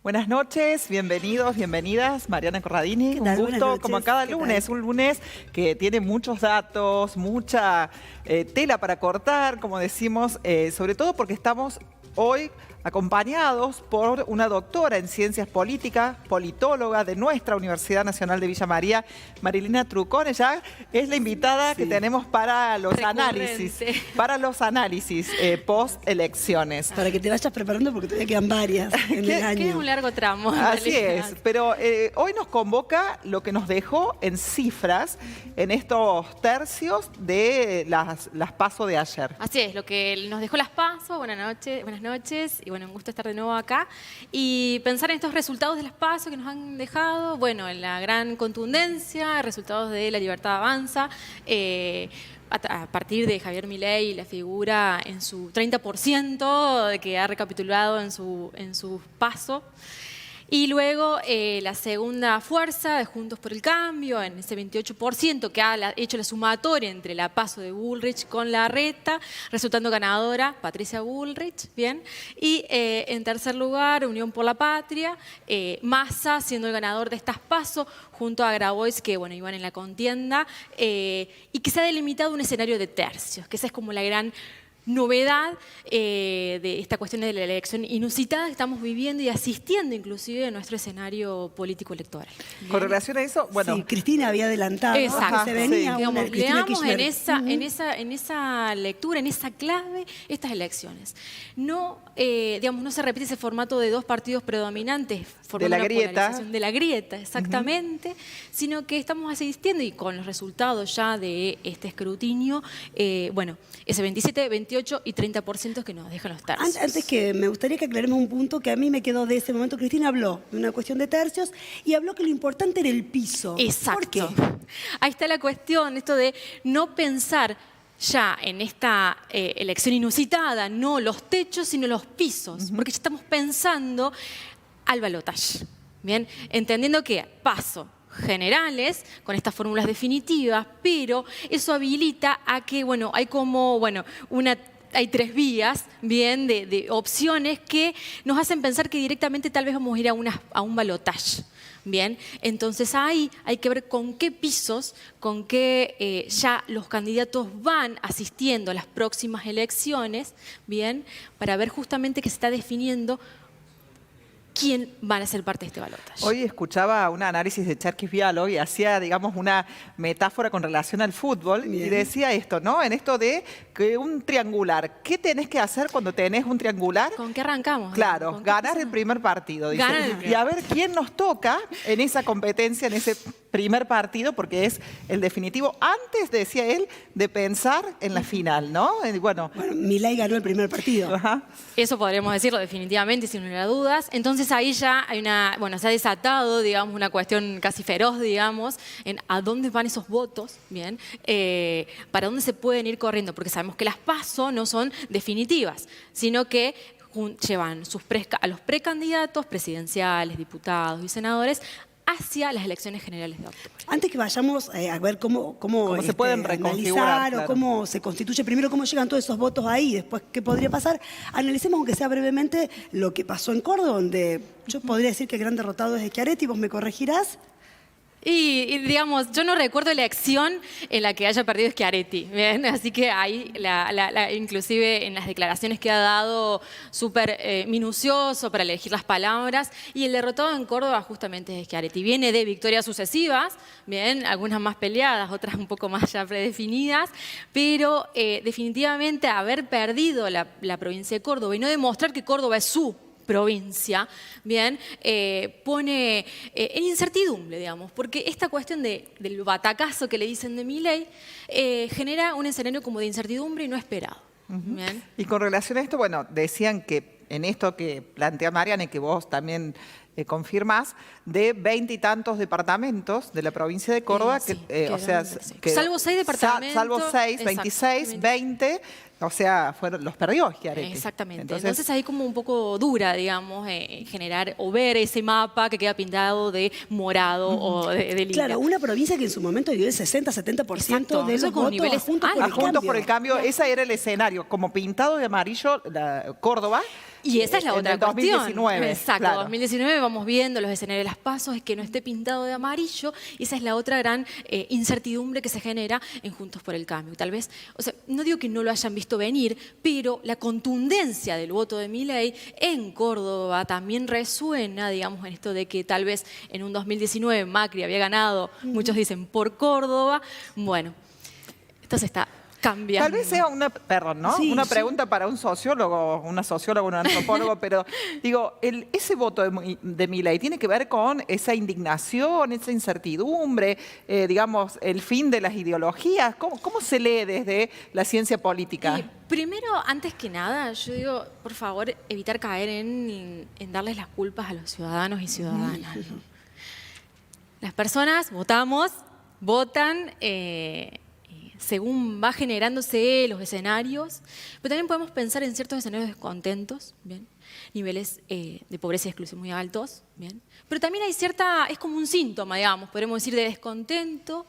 Buenas noches, bienvenidos, bienvenidas. Mariana Corradini, un gusto como cada lunes. Un lunes que tiene muchos datos, mucha tela para cortar, como decimos, sobre todo porque estamos hoy acompañados por una doctora en Ciencias Políticas, politóloga de nuestra Universidad Nacional de Villa María, Marilina Trucón. Ella es la invitada que tenemos para los análisis, post-elecciones. Para que te vayas preparando porque todavía quedan varias en el año. Queda un largo tramo. Así es, pero hoy nos convoca lo que nos dejó en cifras en estos tercios de las PASO de ayer. Así es, lo que nos dejó las PASO. Buenas noches y bueno, un gusto estar de nuevo acá y pensar en estos resultados de las PASO que nos han dejado, bueno, en la gran contundencia, resultados de La Libertad Avanza, a partir de Javier Milei, la figura en su 30% de que ha recapitulado en su PASO. Y luego la segunda fuerza de Juntos por el Cambio, en ese 28% que ha hecho la sumatoria entre la PASO de Bullrich con Larreta, resultando ganadora Patricia Bullrich, ¿bien? Y en tercer lugar, Unión por la Patria, Massa siendo el ganador de estas PASO, junto a Grabois, que bueno, iban en la contienda, y que se ha delimitado un escenario de tercios, que esa es como la gran novedad de esta cuestión de la elección inusitada que estamos viviendo y asistiendo inclusive en nuestro escenario político electoral. Con relación a eso, bueno... Sí, Cristina había adelantado que se venía una Cristina Kirchner. En esa lectura, en esa clave, estas elecciones. No, no se repite ese formato de dos partidos predominantes formando de la grieta. De la grieta, exactamente, sino que estamos asistiendo y con los resultados ya de este escrutinio, bueno, ese 27, 28 y 30% que nos dejan los tercios. Antes que me gustaría que aclaremos un punto que a mí me quedó de ese momento. Cristina habló de una cuestión de tercios y habló que lo importante era el piso. Exacto. ¿Por qué? Ahí está la cuestión, esto de no pensar ya en esta elección inusitada, no los techos, sino los pisos, porque ya estamos pensando al balotaje, ¿bien? Entendiendo que paso generales, con estas fórmulas definitivas, pero eso habilita a que, bueno, hay tres vías, bien, de opciones que nos hacen pensar que directamente tal vez vamos a ir a un balotaje. Bien, entonces ahí hay que ver con qué pisos, con qué ya los candidatos van asistiendo a las próximas elecciones, bien, para ver justamente que se está definiendo quién van a ser parte de este balotaje. Hoy escuchaba un análisis de Cherkis Vialo y hacía, digamos, una metáfora con relación al fútbol. Bien. Y decía esto, ¿no? En esto de que un triangular, ¿qué tenés que hacer cuando tenés un triangular? ¿Con qué arrancamos? Claro, ganar el primer partido, dice. Y a ver quién nos toca en esa competencia, en ese primer partido, porque es el definitivo, antes, decía él, de pensar en la final, ¿no? Bueno, Milei ganó el primer partido. Ajá. Eso podríamos decirlo definitivamente, sin lugar a dudas. Entonces ahí ya hay se ha desatado, digamos, una cuestión casi feroz, digamos, en a dónde van esos votos, bien, para dónde se pueden ir corriendo, porque sabemos que las PASO no son definitivas, sino que llevan a los precandidatos presidenciales, diputados y senadores hacia las elecciones generales de octubre. Antes que vayamos a ver cómo se pueden reconfigurar, o cómo se constituye, primero cómo llegan todos esos votos ahí, después qué podría pasar, analicemos aunque sea brevemente lo que pasó en Córdoba, donde yo podría decir que el gran derrotado es Schiaretti, vos me corregirás. Y digamos, yo no recuerdo elección en la que haya perdido Schiaretti, ¿bien? Así que ahí, inclusive en las declaraciones que ha dado, súper minucioso para elegir las palabras. Y el derrotado en Córdoba justamente es Schiaretti. Viene de victorias sucesivas, ¿bien? Algunas más peleadas, otras un poco más ya predefinidas, pero definitivamente haber perdido la provincia de Córdoba y no demostrar que Córdoba es su provincia, bien, pone en incertidumbre, digamos, porque esta cuestión del batacazo que le dicen de Milei genera un escenario como de incertidumbre y no esperado. Bien. Y con relación a esto, bueno, decían que en esto que plantea Mariana y que vos también confirmás, de 20 y tantos departamentos de la provincia de Córdoba, sí, salvo 6 departamentos. Salvo 6, 26, 20, o sea, los perdió Schiaretti. Exactamente. Entonces ahí como un poco dura, digamos, generar o ver ese mapa que queda pintado de morado o de lila. Claro, una provincia que en su momento dio el 60-70% de los votos niveles Juntos por el Cambio. Juntos por el Cambio, ese era el escenario, como pintado de amarillo Córdoba. Y esa es la otra cuestión. 2019. Exacto, Claro. 2019 vamos viendo los escenarios de las pasos, es que no esté pintado de amarillo, y esa es la otra gran incertidumbre que se genera en Juntos por el Cambio. Tal vez, o sea, no digo que no lo hayan visto venir, pero la contundencia del voto de Milei en Córdoba también resuena, digamos, en esto de que tal vez en un 2019 Macri había ganado, muchos dicen, por Córdoba. Bueno, esto se está cambiando. Tal vez sea Sí, una sí. pregunta para un sociólogo, una socióloga, un antropólogo, pero digo, ese voto de Milei tiene que ver con esa indignación, esa incertidumbre, digamos, el fin de las ideologías. ¿Cómo se lee desde la ciencia política? Primero, antes que nada, yo digo, por favor, evitar caer en darles las culpas a los ciudadanos y ciudadanas, ¿no? Las personas votan según va generándose los escenarios, pero también podemos pensar en ciertos escenarios descontentos, ¿bien? Niveles de pobreza y exclusión muy altos, ¿bien? Pero también hay es como un síntoma, digamos, podríamos decir, de descontento,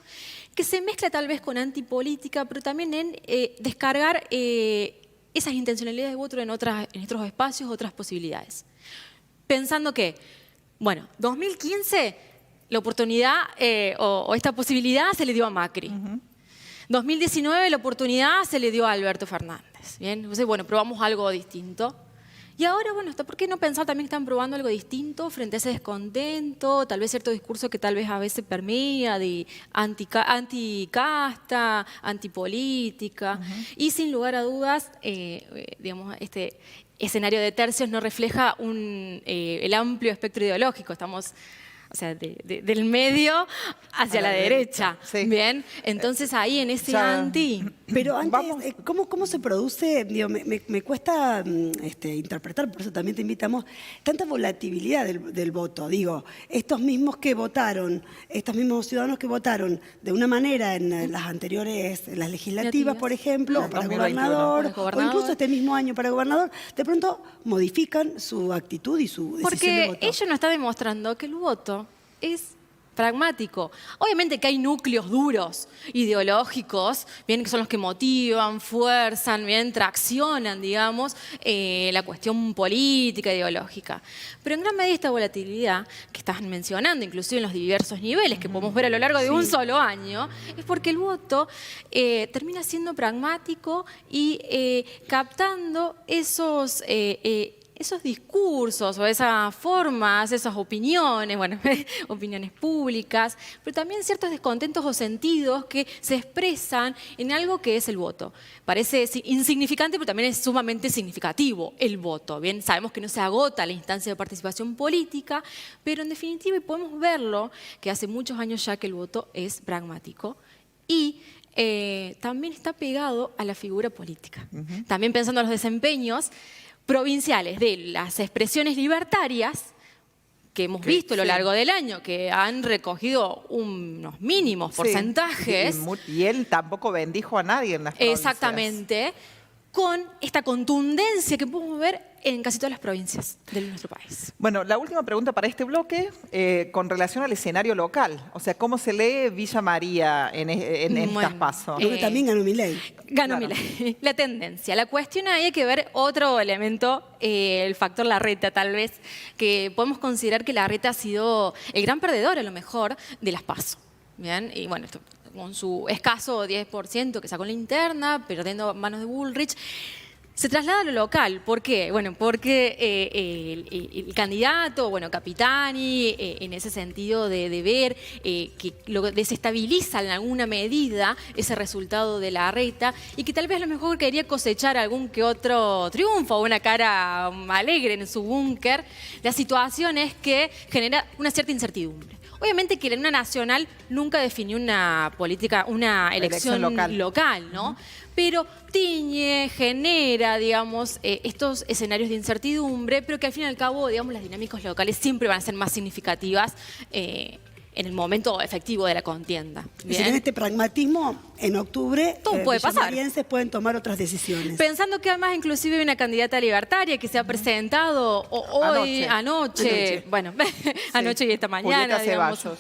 que se mezcla tal vez con antipolítica, pero también en descargar esas intencionalidades de voto en otros espacios, otras posibilidades. Pensando que, bueno, 2015, la oportunidad o esta posibilidad se le dio a Macri. 2019 la oportunidad se le dio a Alberto Fernández. ¿Bien? Entonces, bueno, probamos algo distinto. Y ahora, bueno, ¿por qué no pensar también que están probando algo distinto frente a ese descontento? Tal vez cierto discurso que tal vez a veces permea de anticasta, antipolítica. Y sin lugar a dudas, digamos, este escenario de tercios no refleja el amplio espectro ideológico. Estamos... O sea, del medio hacia la derecha. Sí. Bien, entonces ahí en ese anti... Pero antes, Vamos. ¿cómo se produce? Digo, me cuesta interpretar, por eso también te invitamos, tanta volatilidad del voto. Digo, estos mismos ciudadanos que votaron de una manera en las anteriores, en las legislativas, por ejemplo, o para 2021. gobernador, Para gobernador. o incluso este mismo año para gobernador, de pronto modifican su actitud y su decisión de Porque voto. ello nos está demostrando que el voto es pragmático. Obviamente que hay núcleos duros, ideológicos, bien, que son los que motivan, fuerzan, bien, traccionan, digamos, la cuestión política, ideológica. Pero en gran medida esta volatilidad que estás mencionando, inclusive en los diversos niveles que podemos ver a lo largo de un solo año, es porque el voto termina siendo pragmático y captando esos discursos o esas formas, esas opiniones, bueno, opiniones públicas, pero también ciertos descontentos o sentidos que se expresan en algo que es el voto. Parece insignificante, pero también es sumamente significativo el voto. Bien, sabemos que no se agota la instancia de participación política, pero en definitiva, y podemos verlo, que hace muchos años ya que el voto es pragmático y también está pegado a la figura política. También pensando en los desempeños provinciales de las expresiones libertarias que hemos visto a lo largo del año, que han recogido unos mínimos porcentajes. Y él tampoco bendijo a nadie en las provincias. Exactamente, con esta contundencia que podemos ver en casi todas las provincias de nuestro país. Bueno, la última pregunta para este bloque, con relación al escenario local. O sea, ¿cómo se lee Villa María en estas pasos? Donde también ganó Milei. Ganó Claro. Milei. La tendencia. La cuestión ahí hay que ver otro elemento, el factor Larreta, tal vez, que podemos considerar que Larreta ha sido el gran perdedor, a lo mejor, de las PASO. Bien, y bueno, esto, con su escaso 10% que sacó en la interna, perdiendo manos de Bullrich, se traslada a lo local. ¿Por qué? Bueno, porque el candidato, bueno, Capitani, en ese sentido de ver que lo desestabiliza en alguna medida ese resultado de Larreta y que tal vez a lo mejor quería cosechar algún que otro triunfo, una cara alegre en su búnker, la situación es que genera una cierta incertidumbre. Obviamente que la Una Nacional nunca definió una política, una elección local, ¿no? Pero tiñe, genera, digamos, estos escenarios de incertidumbre, pero que al fin y al cabo, digamos, las dinámicas locales siempre van a ser más significativas en el momento efectivo de la contienda. ¿Bien? En este pragmatismo, en octubre, todo puede pasar. Villamarienses pueden tomar otras decisiones. Pensando que además inclusive hay una candidata libertaria que se ha presentado anoche, bueno, anoche y esta mañana,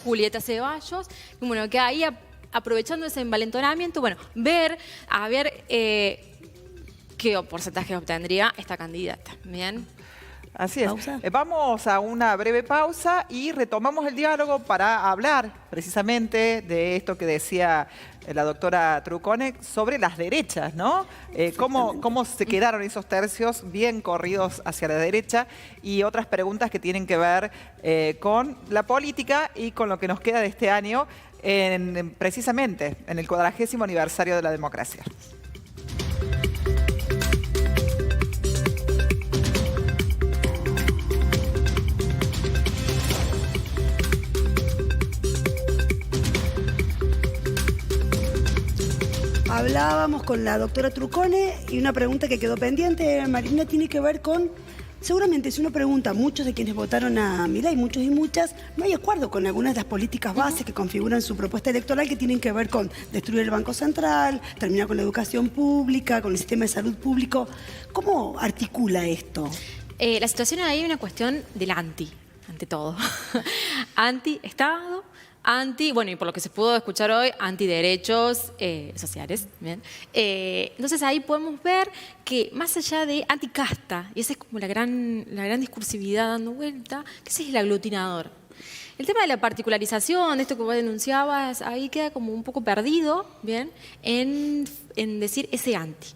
Julieta Ceballos, bueno, que ahí aprovechando ese envalentonamiento, bueno, a ver qué porcentaje obtendría esta candidata, ¿bien? Así es. ¿Pausa? Vamos a una breve pausa y retomamos el diálogo para hablar precisamente de esto que decía la doctora Trucone sobre las derechas, ¿no? Cómo se quedaron esos tercios bien corridos hacia la derecha y otras preguntas que tienen que ver con la política y con lo que nos queda de este año precisamente en el 40º aniversario de la democracia. Hablábamos con la doctora Trucone y una pregunta que quedó pendiente, Marina, tiene que ver con, seguramente si uno pregunta a muchos de quienes votaron a Milei, muchos y muchas, no hay acuerdo con algunas de las políticas bases que configuran su propuesta electoral que tienen que ver con destruir el Banco Central, terminar con la educación pública, con el sistema de salud público. ¿Cómo articula esto? La situación ahí es una cuestión del ante todo. Anti-Estado, bueno, y por lo que se pudo escuchar hoy, antiderechos sociales. ¿Bien? Entonces ahí podemos ver que más allá de anticasta, y esa es como la gran discursividad dando vuelta, que ese es el aglutinador. El tema de la particularización, esto que vos denunciabas, ahí queda como un poco perdido, ¿bien? En decir ese anti,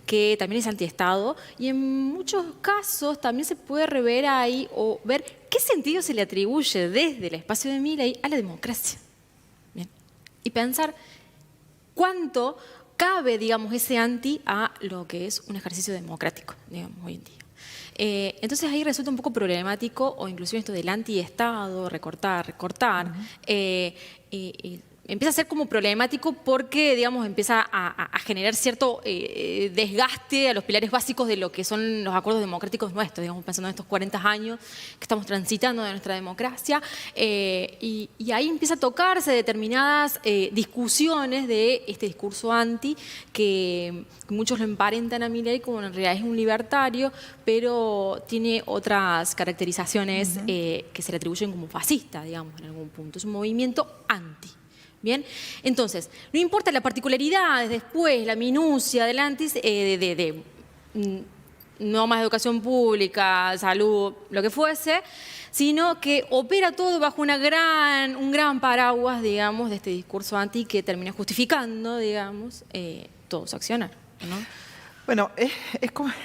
que también es antiestado, y en muchos casos también se puede rever ahí o ver qué sentido se le atribuye desde el espacio de Milei a la democracia. Bien. Y pensar cuánto cabe, digamos, ese anti a lo que es un ejercicio democrático, digamos, hoy en día. Entonces ahí resulta un poco problemático, o inclusive esto del anti-Estado, recortar, empieza a ser como problemático porque, digamos, empieza a generar cierto desgaste a los pilares básicos de lo que son los acuerdos democráticos nuestros, digamos, pensando en estos 40 años que estamos transitando de nuestra democracia, y ahí empieza a tocarse determinadas discusiones de este discurso anti, que muchos lo emparentan a Milei como en realidad es un libertario, pero tiene otras caracterizaciones que se le atribuyen como fascista, digamos, en algún punto. Es un movimiento anti. Bien, entonces, no importa la particularidad, después, la minucia del antes, no más educación pública, salud, lo que fuese, sino que opera todo bajo un gran paraguas, digamos, de este discurso anti que termina justificando, digamos, todo su accionar, ¿no? Bueno, es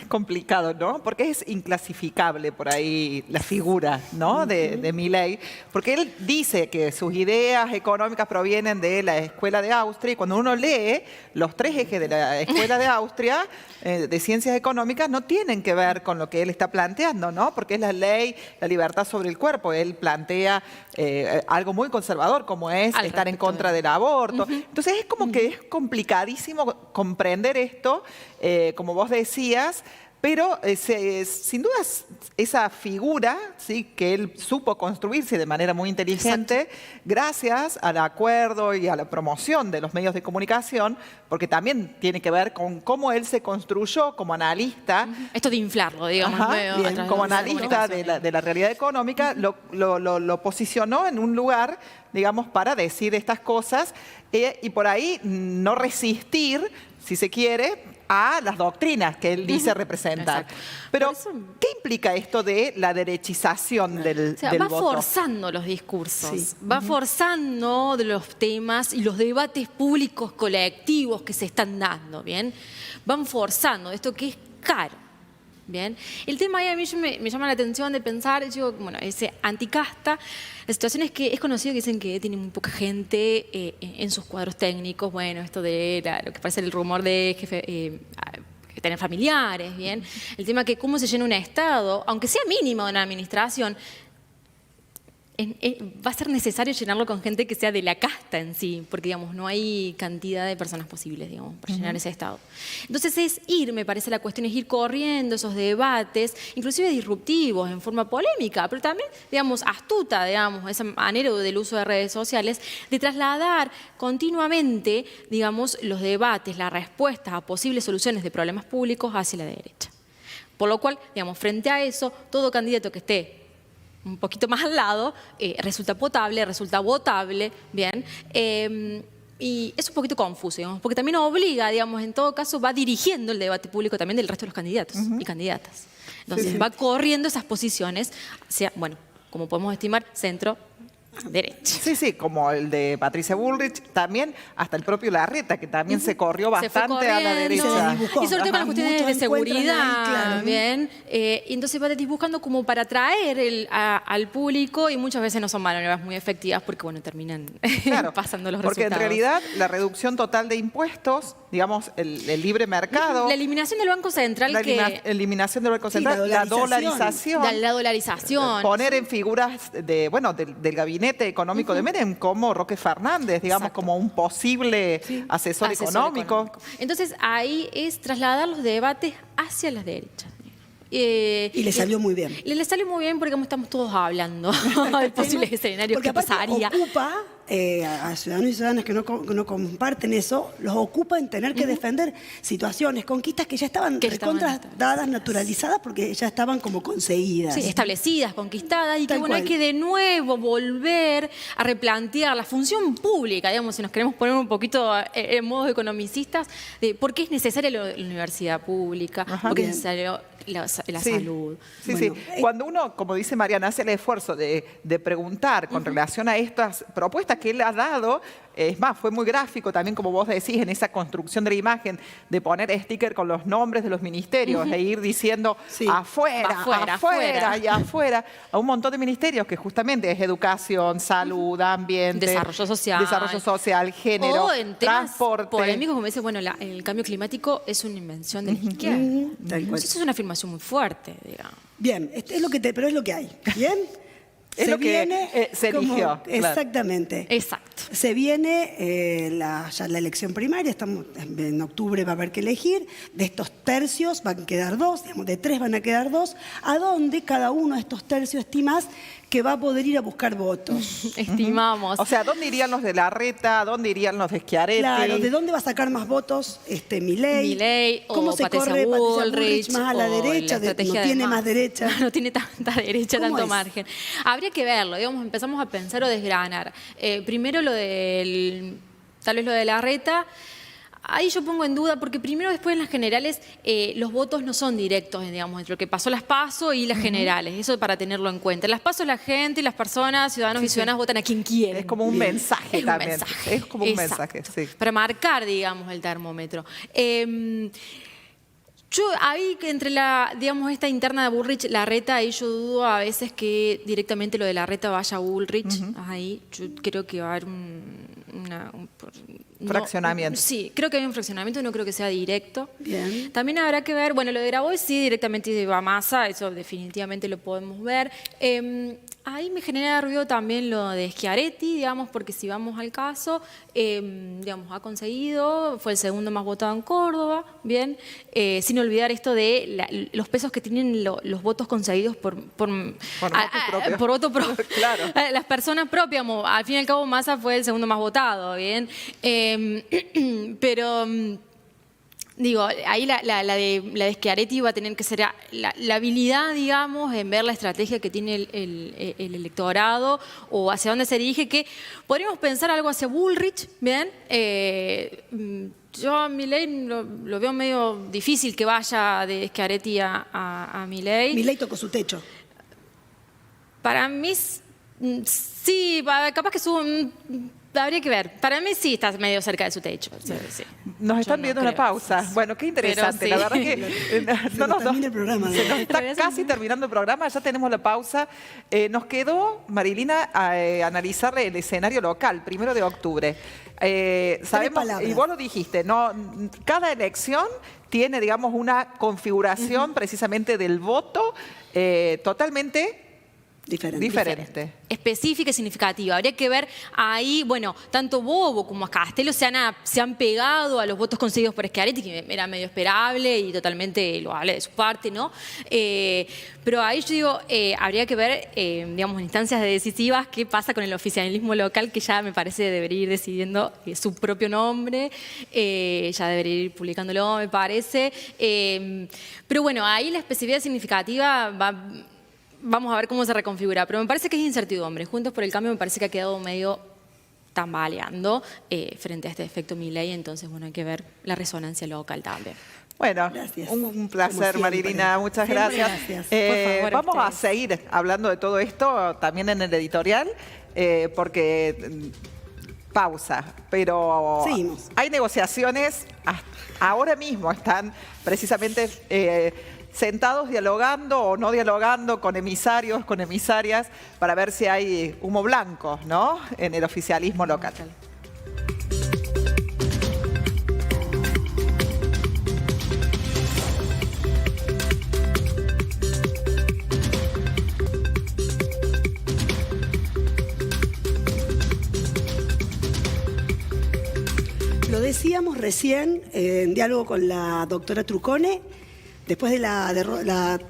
complicado, ¿no? Porque es inclasificable por ahí la figura, ¿no? de Milei, porque él dice que sus ideas económicas provienen de la Escuela de Austria, y cuando uno lee los 3 ejes de la Escuela de Austria, de ciencias económicas, no tienen que ver con lo que él está planteando, ¿no? Porque es la ley, la libertad sobre el cuerpo. Él plantea algo muy conservador, como es estar en contra del aborto. Entonces es como que es complicadísimo comprender esto, como vos decías, pero sin dudas esa figura, ¿sí?, que él supo construirse de manera muy inteligente, gracias al acuerdo y a la promoción de los medios de comunicación, porque también tiene que ver con cómo él se construyó como analista. Esto de inflarlo, digamos. Bien, como analista de la realidad económica, lo posicionó en un lugar, digamos, para decir estas cosas y por ahí no resistir, si se quiere, a las doctrinas que él dice representar. Exacto. Pero, ¿qué implica esto de la derechización del va voto? forzando los discursos, Sí. va forzando los temas y los debates públicos colectivos que se están dando, ¿bien? Van forzando esto que es caro. Bien, el tema ahí a mí me llama la atención de pensar, yo, bueno, ese anticasta, la situación es que es conocido que dicen que tiene muy poca gente en sus cuadros técnicos, bueno, esto de lo que parece el rumor de tener familiares, bien, el tema que cómo se llena un Estado, aunque sea mínimo una administración, va a ser necesario llenarlo con gente que sea de la casta en sí, porque, digamos, no hay cantidad de personas posibles, digamos, para llenar ese Estado. Entonces me parece la cuestión es ir corriendo esos debates, inclusive disruptivos, en forma polémica, pero también, digamos, astuta, digamos, esa manera del uso de redes sociales, de trasladar continuamente, digamos, los debates, las respuestas a posibles soluciones de problemas públicos hacia la derecha. Por lo cual, digamos, frente a eso, todo candidato que esté un poquito más al lado, resulta potable, resulta votable, bien. Y es un poquito confuso, digamos, porque también obliga, digamos, en todo caso, va dirigiendo el debate público también del resto de los candidatos y candidatas. Entonces, va corriendo esas posiciones hacia, bueno, como podemos estimar, centro, derecha. Sí, sí, como el de Patricia Bullrich, también hasta el propio Larreta, que también se corrió bastante a la derecha. Y sobre todo con las cuestiones de seguridad, ahí, claro. bien. Y entonces va buscando como para atraer al público y muchas veces no son maniobras muy efectivas porque, bueno, terminan pasando los porque resultados. En realidad la reducción total de impuestos, digamos, el libre mercado. La eliminación del Banco Central. Eliminación del Banco Central, la dolarización. La dolarización. Poner en figuras del gabinete económico de Menem como Roque Fernández, digamos, como un posible asesor económico. Entonces ahí es trasladar los debates hacia las derechas. Y le salió muy bien. Le salió muy bien porque como estamos todos hablando de posibles escenarios que pasaría. Ocupa a ciudadanos y ciudadanas que no comparten eso, los ocupa en tener que defender situaciones, conquistas que ya estaban dadas, naturalizadas, porque ya estaban como conseguidas. Sí, establecidas, conquistadas, y que bueno, hay cual. que de nuevo volver a replantear la función pública, digamos, si nos queremos poner un poquito en modo economicistas, de por qué es necesaria la universidad pública, por qué es necesario la salud. Sí, bueno, sí. Cuando uno, como dice Mariana, hace el esfuerzo de preguntar con relación a estas propuestas que él ha dado, es más, fue muy gráfico también, como vos decís, en esa construcción de la imagen, de poner sticker con los nombres de los ministerios, e ir diciendo afuera y afuera, a un montón de ministerios que justamente es educación, salud, ambiente, desarrollo social, género, o en temas transporte. polémicos, como dice, bueno, el cambio climático es una invención de la izquierda. Eso es una afirmación muy fuerte, digamos. Bien, pero es lo que hay. ¿Bien? Es lo que se eligió. Exactamente. Exacto. Se viene ya la elección primaria, estamos en octubre va a haber que elegir. De estos tercios van a quedar 2, digamos, de 3 van a quedar 2. ¿A dónde cada uno de estos tercios estimás que va a poder ir a buscar votos? Estimamos. O sea, ¿dónde irían los de Larreta? ¿Dónde irían los de Schiaretti? Claro, ¿de dónde va a sacar más votos Milei? ¿Cómo se corre Patricia Bullrich más a la derecha? No tiene más derecha. No tiene tanta derecha, tanto margen. Habría que verlo, digamos, empezamos a pensar o desgranar. Primero tal vez lo de Larreta. Ahí yo pongo en duda, porque primero después en las generales los votos no son directos, digamos, entre lo que pasó las PASO y las generales. Eso para tenerlo en cuenta. En las PASO la gente, las personas, ciudadanos y ciudadanas votan a quien quieren. Es como un mensaje también. Es como un Exacto. mensaje, sí. Para marcar, digamos, el termómetro. Yo ahí, entre digamos, esta interna de Bullrich, Larreta, ahí yo dudo a veces que directamente lo de Larreta vaya a Bullrich. Ahí yo creo que va a haber un fraccionamiento. Sí, creo que hay un fraccionamiento, no creo que sea directo. Bien. También habrá que ver, bueno, lo de Grabois sí, directamente va a Massa, eso definitivamente lo podemos ver. Ahí me genera ruido también lo de Schiaretti, digamos, porque si vamos al caso, digamos, ha conseguido, fue el segundo más votado en Córdoba, bien, sin olvidar esto de los pesos que tienen los votos conseguidos por voto propio. Claro. Las personas propias, al fin y al cabo Massa fue el segundo más votado, bien, pero... Digo, ahí la de Schiaretti va a tener que ser la habilidad, digamos, en ver la estrategia que tiene el electorado o hacia dónde se dirige, que podríamos pensar algo hacia Bullrich, ¿bien? Yo a Milei lo veo medio difícil que vaya de Schiaretti a Milei. Milei tocó su techo. Para mí, sí, capaz que habría que ver. Para mí sí está medio cerca de su techo. Sí. Nos están viendo una pausa. Bueno, qué interesante. La verdad que termina el programa. Se nos está casi terminando el programa. Ya tenemos la pausa. Nos quedó, Marilina, analizar el escenario local, 1 de octubre. Sabemos, y vos lo dijiste, ¿no? Cada elección tiene, digamos, una configuración precisamente del voto totalmente diferente. Específica y significativa. Habría que ver ahí, bueno, tanto Bovo como Castelo se han pegado a los votos conseguidos por Schiaretti, que era medio esperable y totalmente loable de su parte, ¿no? Pero ahí yo digo, habría que ver, digamos, en instancias decisivas qué pasa con el oficialismo local, que ya me parece debería ir decidiendo su propio nombre, ya debería ir publicándolo, me parece. Pero bueno, ahí la especificidad significativa vamos a ver cómo se reconfigura, pero me parece que es incertidumbre. Juntos por el Cambio me parece que ha quedado medio tambaleando frente a este efecto Milei. Entonces, bueno, hay que ver la resonancia local también. Bueno, gracias. Un placer, Marilina, muchas gracias. Gracias. Por favor, vamos a seguir hablando de todo esto también en el editorial, porque pausa, pero seguimos. Hay negociaciones, ahora mismo están precisamente sentados dialogando o no dialogando con emisarios, con emisarias, para ver si hay humo blanco, ¿no?, en el oficialismo local. Lo decíamos recién en diálogo con la doctora Trucone, después de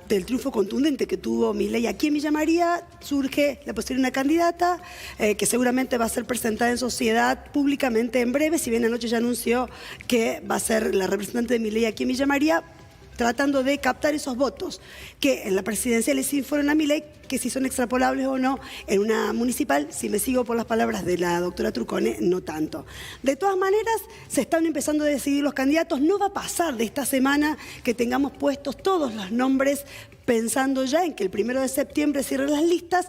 del triunfo contundente que tuvo Milei aquí en Villa María, surge la posibilidad de una candidata que seguramente va a ser presentada en sociedad públicamente en breve, si bien anoche ya anunció que va a ser la representante de Milei aquí en Villa María, tratando de captar esos votos que en la presidencial sí fueron a Milei, que si son extrapolables o no en una municipal, si me sigo por las palabras de la doctora Trucone, no tanto. De todas maneras, se están empezando a decidir los candidatos. No va a pasar de esta semana que tengamos puestos todos los nombres pensando ya en que el 1 de septiembre cierren las listas.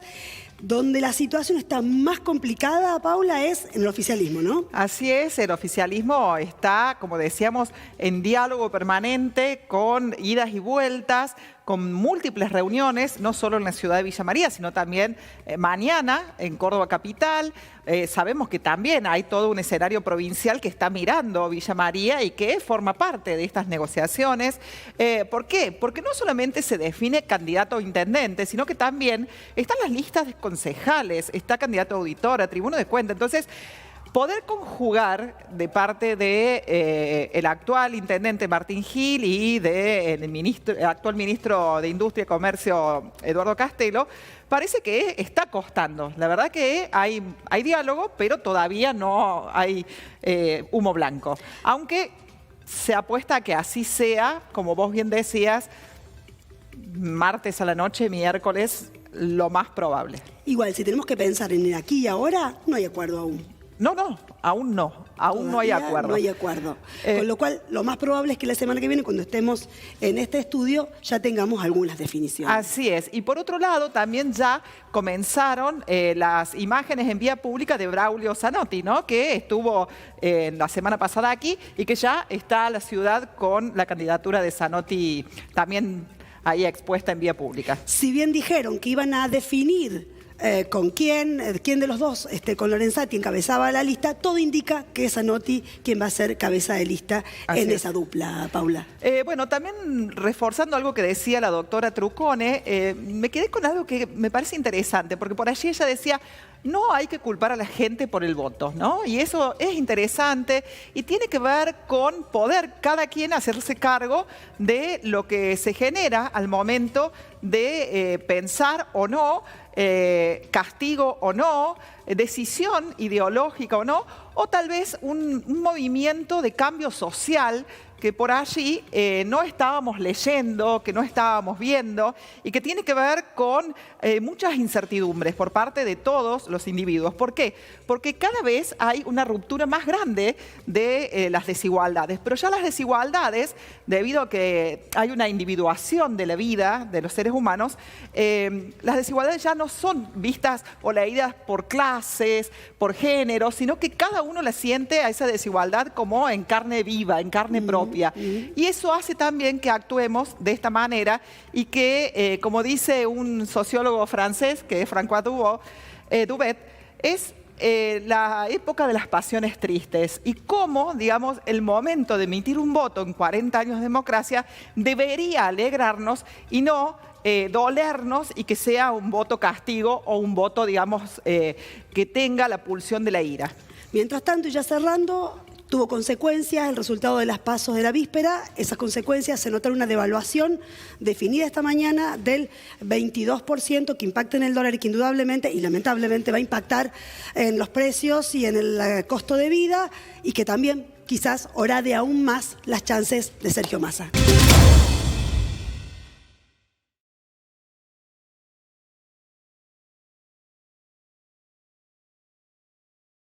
Donde la situación está más complicada, Paula, es en el oficialismo, ¿no? Así es, el oficialismo está, como decíamos, en diálogo permanente, con idas y vueltas, con múltiples reuniones, no solo en la ciudad de Villa María, sino también mañana en Córdoba Capital. Sabemos que también hay todo un escenario provincial que está mirando Villa María y que forma parte de estas negociaciones. ¿Por qué? Porque no solamente se define candidato a intendente, sino que también están las listas de concejales, está candidato a auditora, tribuno de cuenta. Entonces, poder conjugar de parte de el actual intendente Martín Gil y del actual ministro de Industria y Comercio Eduardo Castelo, parece que está costando. La verdad que hay diálogo, pero todavía no hay humo blanco. Aunque se apuesta a que así sea, como vos bien decías, martes a la noche, miércoles, lo más probable. Igual, si tenemos que pensar en el aquí y ahora, no hay acuerdo aún. No, aún no. Aún no hay acuerdo. No hay acuerdo. Con lo cual, lo más probable es que la semana que viene, cuando estemos en este estudio, ya tengamos algunas definiciones. Así es. Y por otro lado, también ya comenzaron las imágenes en vía pública de Braulio Zanotti, ¿no?, que estuvo la semana pasada aquí y que ya está la ciudad con la candidatura de Zanotti también ahí expuesta en vía pública. Si bien dijeron que iban a definir con quién de los dos, con Lorenzati, encabezaba la lista, todo indica que es Zanotti quien va a ser cabeza de lista en esa dupla, Paula. Bueno, también reforzando algo que decía la doctora Trucone, me quedé con algo que me parece interesante, porque por allí ella decía, no hay que culpar a la gente por el voto, ¿no? Y eso es interesante y tiene que ver con poder cada quien hacerse cargo de lo que se genera al momento de pensar o no, castigo o no, decisión ideológica o no, o tal vez un movimiento de cambio social que por allí no estábamos leyendo, que no estábamos viendo y que tiene que ver con muchas incertidumbres por parte de todos los individuos. ¿Por qué? Porque cada vez hay una ruptura más grande de las desigualdades, pero ya las desigualdades, debido a que hay una individuación de la vida de los seres humanos, las desigualdades ya no son vistas o leídas por clases, por género, sino que cada uno la siente a esa desigualdad como en carne viva, en carne propia. Y eso hace también que actuemos de esta manera y que, como dice un sociólogo francés, que es François Dubet, es la época de las pasiones tristes y cómo, digamos, el momento de emitir un voto en 40 años de democracia debería alegrarnos y no dolernos y que sea un voto castigo o un voto, digamos, que tenga la pulsión de la ira. Mientras tanto, y ya cerrando, tuvo consecuencias el resultado de las pasos de la víspera. Esas consecuencias se notaron una devaluación definida esta mañana del 22% que impacta en el dólar y que indudablemente y lamentablemente va a impactar en los precios y en el costo de vida y que también quizás orade aún más las chances de Sergio Massa.